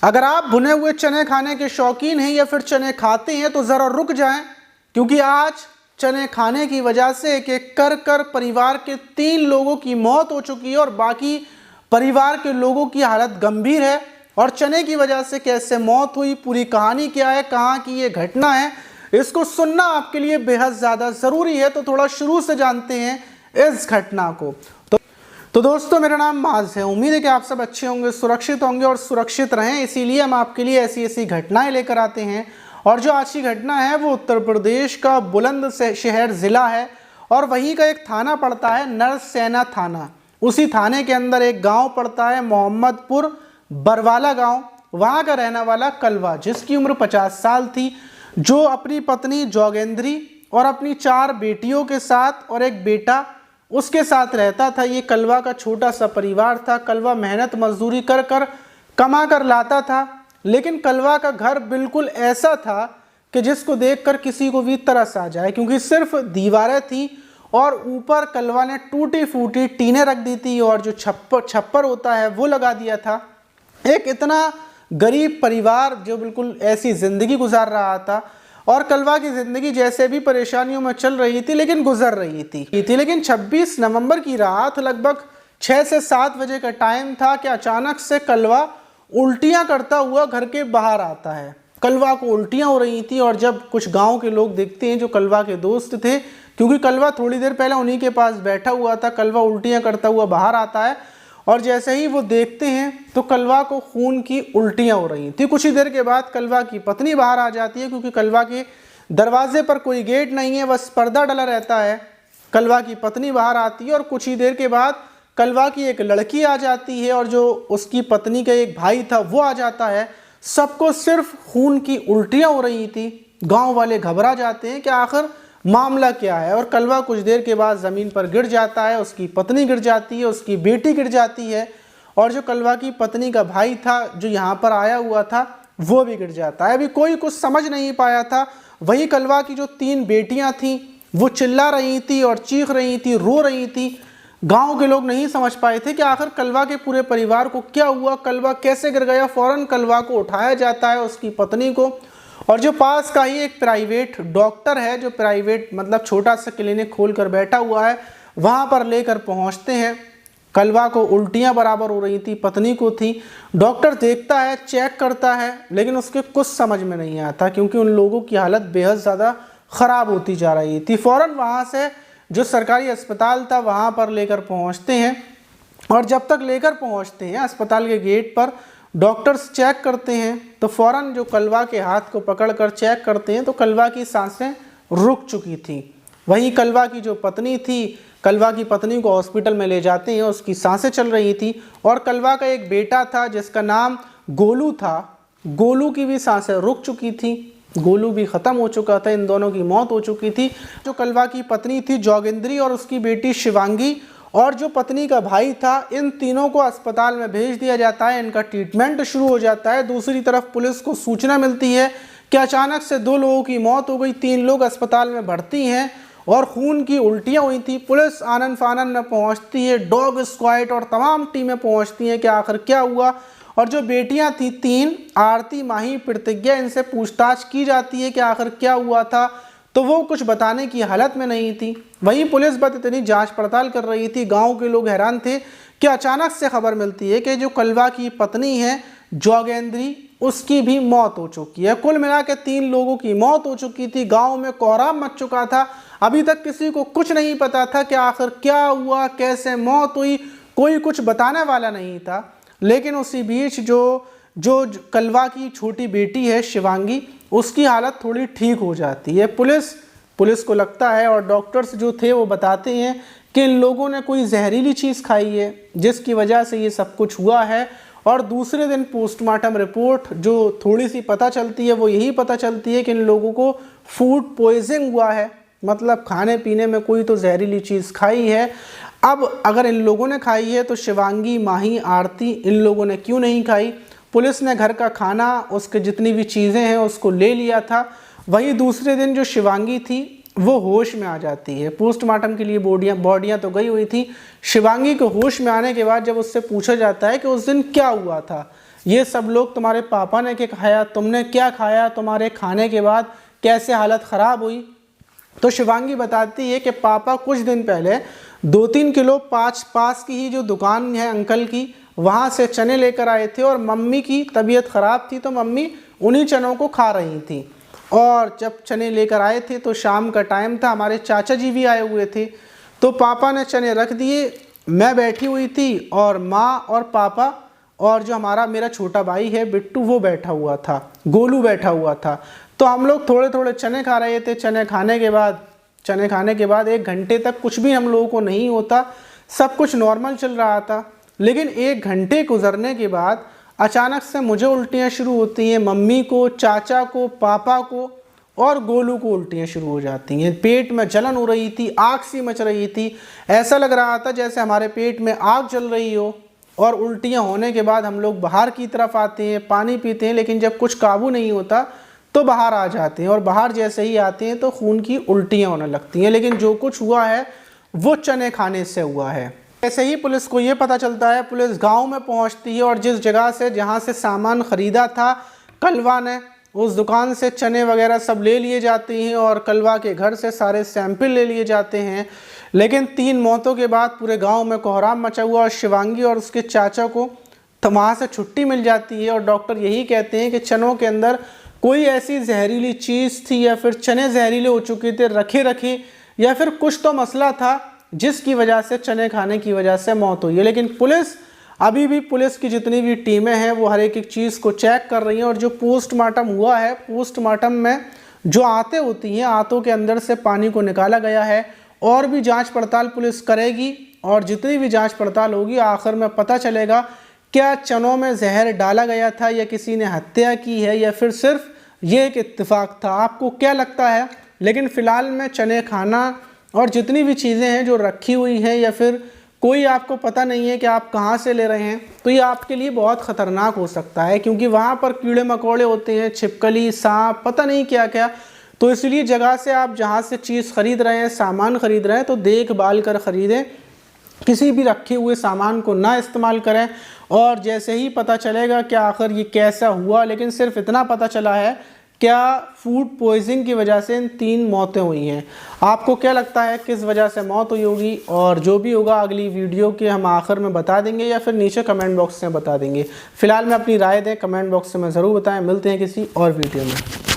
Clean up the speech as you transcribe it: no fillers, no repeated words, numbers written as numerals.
अगर आप भुने हुए चने खाने के शौकीन हैं या फिर चने खाते हैं तो ज़रा रुक जाएं, क्योंकि आज चने खाने की वजह से एक एक कर परिवार के 3 लोगों की मौत हो चुकी है और बाकी परिवार के लोगों की हालत गंभीर है। और चने की वजह से कैसे मौत हुई, पूरी कहानी क्या है, कहाँ की ये घटना है, इसको सुनना आपके लिए बेहद ज़्यादा ज़रूरी है। तो थोड़ा शुरू से जानते हैं इस घटना को। तो दोस्तों, मेरा नाम माज है। उम्मीद है कि आप सब अच्छे होंगे, सुरक्षित होंगे और सुरक्षित रहें। इसीलिए हम आपके लिए ऐसी ऐसी घटनाएं लेकर आते हैं। और जो आज की घटना है वो उत्तर प्रदेश का बुलंदशहर ज़िला है और वहीं का एक थाना पड़ता है नरसैना थाना। उसी थाने के अंदर एक गांव पड़ता है मोहम्मदपुर बरवाला गांव। वहां का रहने वाला कलवा, जिसकी उम्र 50 साल थी, जो अपनी पत्नी जोगेंद्री और अपनी 4 बेटियों के साथ और एक बेटा उसके साथ रहता था। ये कलवा का छोटा सा परिवार था। कलवा मेहनत मजदूरी कर कर कमा कर लाता था, लेकिन कलवा का घर बिल्कुल ऐसा था कि जिसको देखकर किसी को भी तरस आ जाए, क्योंकि सिर्फ दीवारें थी और ऊपर कलवा ने टूटी फूटी टीनें रख दी थी और जो छप्पर होता है वो लगा दिया था। एक इतना गरीब परिवार जो बिल्कुल ऐसी ज़िंदगी गुजार रहा था। और कलवा की ज़िंदगी जैसे भी परेशानियों में चल रही थी लेकिन गुजर रही थी। लेकिन 26 नवंबर की रात लगभग 6 से 7 बजे का टाइम था कि अचानक से कलवा उल्टियां करता हुआ घर के बाहर आता है। कलवा को उल्टियां हो रही थी और जब कुछ गांव के लोग देखते हैं, जो कलवा के दोस्त थे, क्योंकि कलवा थोड़ी देर पहले उन्हीं के पास बैठा हुआ था, कलवा उल्टियां करता हुआ बाहर आता है और जैसे ही वो देखते हैं तो कलवा को खून की उल्टियां हो रही थी। कुछ ही देर के बाद कलवा की पत्नी बाहर आ जाती है, क्योंकि कलवा के दरवाजे पर कोई गेट नहीं है, बस पर्दा डला रहता है। कलवा की पत्नी बाहर आती है और कुछ ही देर के बाद कलवा की एक लड़की आ जाती है और जो उसकी पत्नी का एक भाई था वो आ जाता है। सबको सिर्फ खून की उल्टियां हो रही थी। गाँव वाले घबरा जाते हैं कि आखिर मामला क्या है। और कलवा कुछ देर के बाद ज़मीन पर गिर जाता है, उसकी पत्नी गिर जाती है, उसकी बेटी गिर जाती है और जो कलवा की पत्नी का भाई था जो यहाँ पर आया हुआ था वो भी गिर जाता है। अभी कोई कुछ समझ नहीं पाया था। वही कलवा की जो 3 बेटियाँ थीं वो चिल्ला रही थी और चीख रही थी, रो रही थी। गांव के लोग नहीं समझ पाए थे कि आखिर कलवा के पूरे परिवार को क्या हुआ, कलवा कैसे गिर गया। फौरन कलवा को उठाया जाता है, उसकी पत्नी को, और जो पास का ही एक प्राइवेट डॉक्टर है, जो प्राइवेट मतलब छोटा सा क्लिनिक खोल कर बैठा हुआ है, वहाँ पर लेकर पहुँचते हैं। कलवा को उल्टियाँ बराबर हो रही थी, पत्नी को थी। डॉक्टर देखता है, चेक करता है, लेकिन उसके कुछ समझ में नहीं आता, क्योंकि उन लोगों की हालत बेहद ज़्यादा ख़राब होती जा रही थी। फ़ौरन वहाँ से जो सरकारी अस्पताल था वहाँ पर लेकर पहुँचते हैं और जब तक लेकर पहुँचते हैं अस्पताल के गेट पर डॉक्टर्स चेक करते हैं तो फ़ौरन जो कलवा के हाथ को पकड़कर चेक करते हैं तो कलवा की सांसें रुक चुकी थी। वहीं कलवा की जो पत्नी थी, कलवा की पत्नी को हॉस्पिटल में ले जाते हैं, उसकी सांसें चल रही थी। और कलवा का एक बेटा था जिसका नाम गोलू था, गोलू की भी सांसें रुक चुकी थी, गोलू भी ख़त्म हो चुका था, इन दोनों की मौत हो चुकी थी। जो कलवा की पत्नी थी जोगेंद्री और उसकी बेटी शिवांगी और जो पत्नी का भाई था, इन तीनों को अस्पताल में भेज दिया जाता है। इनका ट्रीटमेंट शुरू हो जाता है। दूसरी तरफ पुलिस को सूचना मिलती है कि अचानक से 2 लोगों की मौत हो गई, 3 लोग अस्पताल में भर्ती हैं और खून की उल्टियाँ हुई थी। पुलिस आनन फानन में पहुँचती है, डॉग स्क्वाड और तमाम टीमें पहुँचती हैं कि आखिर क्या हुआ। और जो बेटियां थी 3, आरती, माही, प्रतिज्ञा, इनसे पूछताछ की जाती है कि आखिर क्या हुआ था, तो वो कुछ बताने की हालत में नहीं थी। वहीं पुलिस बस इतनी जांच पड़ताल कर रही थी। गांव के लोग हैरान थे कि अचानक से खबर मिलती है कि जो कलवा की पत्नी है जोगेंद्री, उसकी भी मौत हो चुकी है। कुल मिला के 3 लोगों की मौत हो चुकी थी। गाँव में कोहराम मच चुका था। अभी तक किसी को कुछ नहीं पता था कि आखिर क्या हुआ, कैसे मौत हुई, कोई कुछ बताने वाला नहीं था। लेकिन उसी बीच जो कलवा की छोटी बेटी है शिवांगी, उसकी हालत थोड़ी ठीक हो जाती है। पुलिस को लगता है और डॉक्टर्स जो थे वो बताते हैं कि इन लोगों ने कोई जहरीली चीज़ खाई है जिसकी वजह से ये सब कुछ हुआ है। और दूसरे दिन पोस्टमार्टम रिपोर्ट जो थोड़ी सी पता चलती है वो यही पता चलती है कि इन लोगों को फूड पॉइजनिंग हुआ है, मतलब खाने पीने में कोई तो जहरीली चीज़ खाई है। अब अगर इन लोगों ने खाई है तो शिवांगी, माही, आरती, इन लोगों ने क्यों नहीं खाई। पुलिस ने घर का खाना, उसके जितनी भी चीज़ें हैं उसको ले लिया था। वहीं दूसरे दिन जो शिवांगी थी वो होश में आ जाती है। पोस्टमार्टम के लिए बॉडियाँ तो गई हुई थी। शिवांगी को होश में आने के बाद जब उससे पूछा जाता है कि उस दिन क्या हुआ था, ये सब लोग तुम्हारे पापा ने क्या खाया, तुमने क्या खाया, तुम्हारे खाने के बाद कैसे हालत ख़राब हुई। तो शिवांगी बताती है कि पापा कुछ दिन पहले 2-3 किलो पास की ही जो दुकान है अंकल की, वहाँ से चने लेकर आए थे और मम्मी की तबीयत ख़राब थी तो मम्मी उन्हीं चनों को खा रही थी। और जब चने लेकर आए थे तो शाम का टाइम था, हमारे चाचा जी भी आए हुए थे, तो पापा ने चने रख दिए, मैं बैठी हुई थी और माँ और पापा और जो मेरा छोटा भाई है बिट्टू वो बैठा हुआ था, गोलू बैठा हुआ था। तो हम लोग थोड़े थोड़े चने खा रहे थे। चने खाने के बाद 1 घंटे तक कुछ भी हम लोगों को नहीं होता, सब कुछ नॉर्मल चल रहा था। लेकिन 1 घंटे गुजरने के बाद अचानक से मुझे उल्टियाँ शुरू होती हैं, मम्मी को, चाचा को, पापा को और गोलू को उल्टियाँ शुरू हो जाती हैं। पेट में जलन हो रही थी, आग सी मच रही थी, ऐसा लग रहा था जैसे हमारे पेट में आग जल रही हो। और उल्टियाँ होने के बाद हम लोग बाहर की तरफ आते हैं, पानी पीते हैं, लेकिन जब कुछ काबू नहीं होता तो बाहर आ जाते हैं और बाहर जैसे ही आते हैं तो खून की उल्टियाँ होने लगती हैं। लेकिन जो कुछ हुआ है वो चने खाने से हुआ है। ऐसे ही पुलिस को ये पता चलता है, पुलिस गांव में पहुंचती है और जिस जगह से जहां से सामान ख़रीदा था कलवा ने, उस दुकान से चने वगैरह सब ले लिए जाते हैं और कलवा के घर से सारे सैंपल ले लिए जाते हैं। लेकिन 3 मौतों के बाद पूरे गांव में कोहराम मचा हुआ और शिवांगी और उसके चाचा को तो वहाँ से छुट्टी मिल जाती है और डॉक्टर यही कहते हैं कि चनों के अंदर कोई ऐसी जहरीली चीज़ थी या फिर चने जहरीले हो चुके थे रखे या फिर कुछ तो मसला था जिसकी वजह से चने खाने की वजह से मौत हुई है। लेकिन पुलिस की जितनी भी टीमें हैं वो हर एक चीज़ को चेक कर रही हैं और जो पोस्टमार्टम हुआ है, पोस्टमार्टम में जो आंतें होती हैं, आंतों के अंदर से पानी को निकाला गया है। और भी जांच पड़ताल पुलिस करेगी और जितनी भी जांच पड़ताल होगी आखिर में पता चलेगा क्या चनों में जहर डाला गया था या किसी ने हत्या की है या फिर सिर्फ ये एक इत्तेफाक था। आपको क्या लगता है? लेकिन फ़िलहाल में चने खाना और जितनी भी चीज़ें हैं जो रखी हुई हैं या फिर कोई आपको पता नहीं है कि आप कहाँ से ले रहे हैं, तो ये आपके लिए बहुत ख़तरनाक हो सकता है क्योंकि वहाँ पर कीड़े मकोड़े होते हैं, छिपकली, सांप, पता नहीं क्या क्या। तो इसलिए जगह से आप जहाँ से चीज़ ख़रीद रहे हैं, सामान ख़रीद रहे हैं, तो देखभाल कर ख़रीदें, किसी भी रखे हुए सामान को ना इस्तेमाल करें। और जैसे ही पता चलेगा कि आखिर ये कैसा हुआ, लेकिन सिर्फ इतना पता चला है क्या फूड पॉइजनिंग की वजह से इन 3 मौतें हुई हैं। आपको क्या लगता है किस वजह से मौत हुई होगी? और जो भी होगा अगली वीडियो के हम आखिर में बता देंगे या फिर नीचे कमेंट बॉक्स में बता देंगे। फिलहाल में अपनी राय दें, कमेंट बॉक्स में ज़रूर बताएं। मिलते हैं किसी और वीडियो में।